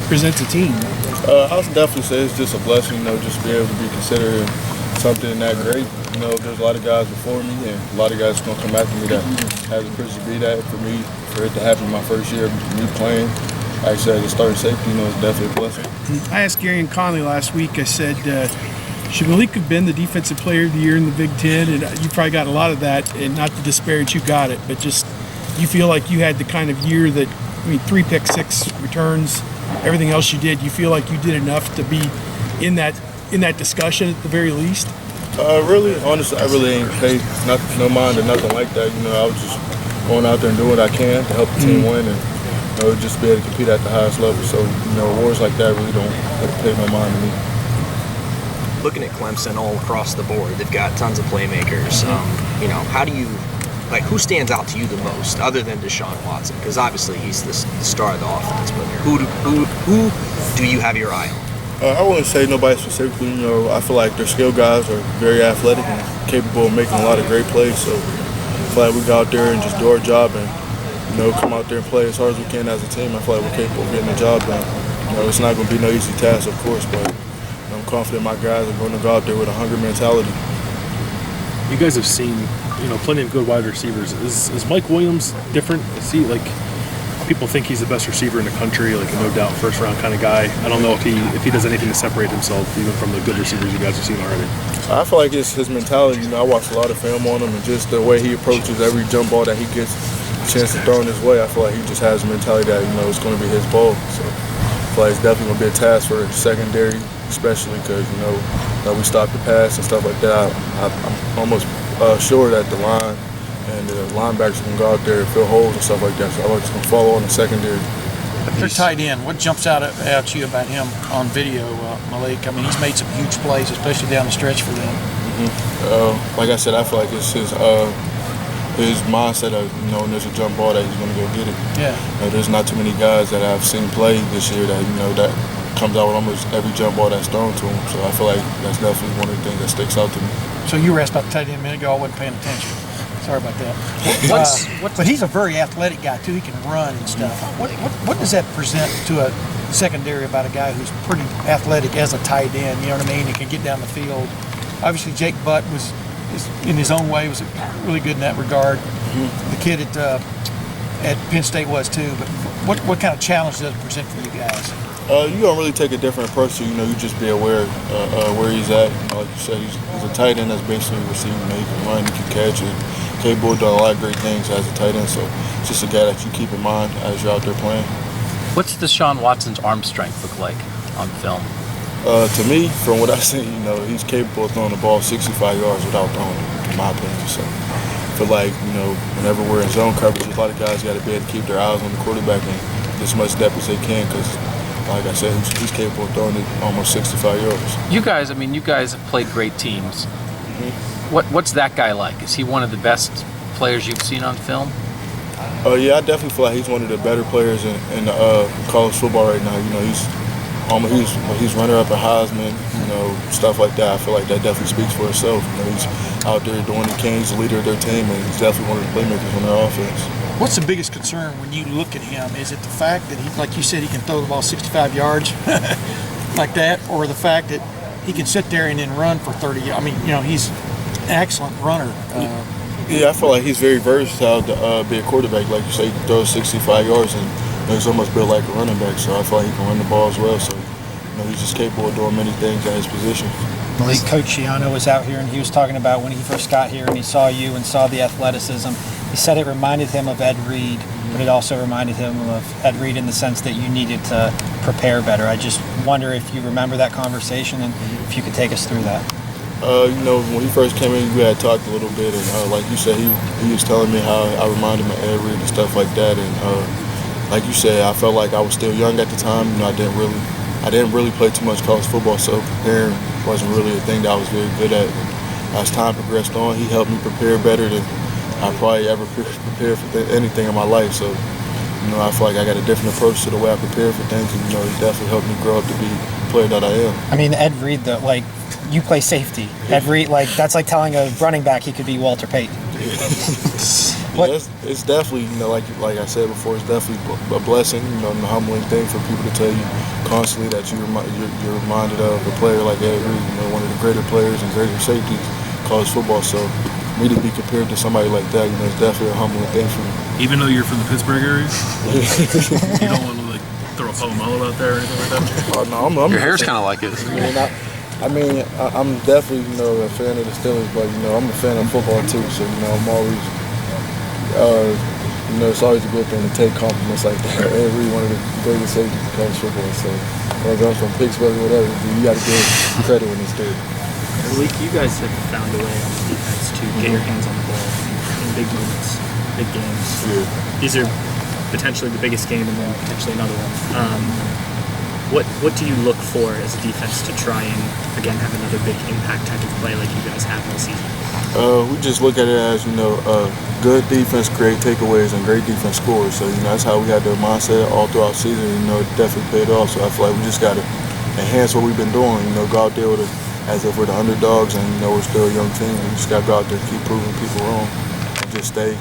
represents a team. I would definitely say it's just a blessing, just to be able to be considered something that great. There's a lot of guys before me and a lot of guys going to come after me that has the privilege to be that. For it to happen my first year, me playing, like I said, as a starting safety, it's definitely a blessing. I asked Gary and Conley last week, I said, should Malik have been the defensive player of the year in the Big Ten? And you probably got a lot of that, and not to disparage you got it, but just you feel like you had the kind of year that, 3 pick 6 returns, everything else you did, you feel like you did enough to be in that discussion at the very least? Really, honestly, I really ain't paid no mind or nothing like that. I was just going out there and doing what I can to help the team win and just be able to compete at the highest level. So, awards like that really don't pay no mind to me. Looking at Clemson all across the board, they've got tons of playmakers. How do you, who stands out to you the most, other than Deshaun Watson? Because obviously he's the star of the offense. But who do you have your eye on? I wouldn't say nobody specifically. I feel like their skill guys are very athletic and capable of making a lot of great plays. So I feel like we go out there and just do our job and, come out there and play as hard as we can as a team. I feel like we're capable of getting the job done. It's not going to be no easy task, of course, but I'm confident my guys are going to go out there with a hungry mentality. You guys have seen, plenty of good wide receivers. Is Mike Williams different? Is he people think he's the best receiver in the country, a no doubt first round kind of guy? I don't know if he does anything to separate himself even from the good receivers you guys have seen already. I feel like it's his mentality. I watched a lot of film on him and just the way he approaches every jump ball that he gets a chance to throw in his way. I feel like he just has a mentality that it's going to be his ball. So I feel like it's definitely going to be a task for secondary, especially because we stop the pass and stuff like that. I'm almost sure that the line and the linebackers can go out there and fill holes and stuff like that. So I'm just going to follow on the secondary. Their tight end, what jumps out at you about him on video, Malik? He's made some huge plays, especially down the stretch for them. Like I said, I feel like it's his mindset of, when there's a jump ball that he's going to go get it. Yeah. There's not too many guys that I've seen play this year that, that comes out with almost every jump ball that's thrown to him. So I feel like that's definitely one of the things that sticks out to me. So you were asked about the tight end a minute ago. I wasn't paying attention. Sorry about that. But he's a very athletic guy too. He can run and stuff. What does that present to a secondary about a guy who's pretty athletic as a tight end? You know what I mean? He can get down the field. Obviously, Jake Butt is in his own way was really good in that regard. The kid at Penn State was too. But what kind of challenge does it present for you guys? You don't really take a different approach to, you just be aware where he's at. Like you said, he's a tight end that's basically receiving. He can run, he can catch, and capable of doing a lot of great things as a tight end. So it's just a guy that you keep in mind as you're out there playing. What's Deshaun Watson's arm strength look like on film? To me, from what I've seen, he's capable of throwing the ball 65 yards without throwing it, in my opinion. So I feel like, whenever we're in zone coverage, a lot of guys got to be able to keep their eyes on the quarterback and as much depth as they can because, like I said, he's capable of throwing it almost 65 yards. You guys have played great teams. What's that guy like? Is he one of the best players you've seen on film? Yeah, I definitely feel like he's one of the better players in college football right now. He's runner-up at Heisman, stuff like that. I feel like that definitely speaks for itself. He's out there doing the can. He's the leader of their team, and he's definitely one of the playmakers on their offense. What's the biggest concern when you look at him? Is it the fact that he, like you said, he can throw the ball 65 yards like that, or the fact that he can sit there and then run for 30? He's an excellent runner. Yeah, I feel like he's very versatile to be a quarterback. Like you say, he can throw 65 yards, and he's almost built like a running back. So I feel like he can run the ball as well. So he's just capable of doing many things at his position. Malik, Coach Shiano was out here, and he was talking about when he first got here and he saw you and saw the athleticism. He said it reminded him of Ed Reed, but it also reminded him of Ed Reed in the sense that you needed to prepare better. I just wonder if you remember that conversation and if you could take us through that. When he first came in, we had talked a little bit, and like you said, he was telling me how I reminded him of Ed Reed and stuff like that. And like you said, I felt like I was still young at the time. I didn't really play too much college football, so preparing wasn't really a thing that I was very good at. And as time progressed on, he helped me prepare better than I probably ever prepared for anything in my life. So, I feel like I got a different approach to the way I prepare for things, and he definitely helped me grow up to be the player that I am. Ed Reed, though, you play safety. Ed Reed, that's like telling a running back he could be Walter Payton. It's definitely, like I said before, it's definitely a blessing, and a humbling thing for people to tell you constantly that you're reminded of a player like Ed Reed, one of the greater players and greater safeties in college football. So me to be compared to somebody like that, it's definitely a humbling thing for me. Even though you're from the Pittsburgh area, you don't want to throw a Palomalo out there or anything like that. Oh no, I'm Your hair's kind of like his. I'm definitely, a fan of the Steelers, but, I'm a fan of football too, so, I'm always, it's always a good thing to take compliments like that. Every one of the greatest safeties in college football, so whether I'm from Pittsburgh or whatever, you got to give credit when it's due. Malik, you guys have found a way on defense to get your hands on the ball in big moments, big games. Yeah. These are potentially the biggest game and then potentially another one. What do you look for as a defense to try and, again, have another big impact type of play like you guys have in the season? We just look at it as, good defense create takeaways and great defense scores. So, that's how we had the mindset all throughout the season. It definitely paid off. So I feel like we just got to enhance what we've been doing, go out there as if we're the underdogs and, we're still a young team. We just got to go out there and keep proving people wrong and just stay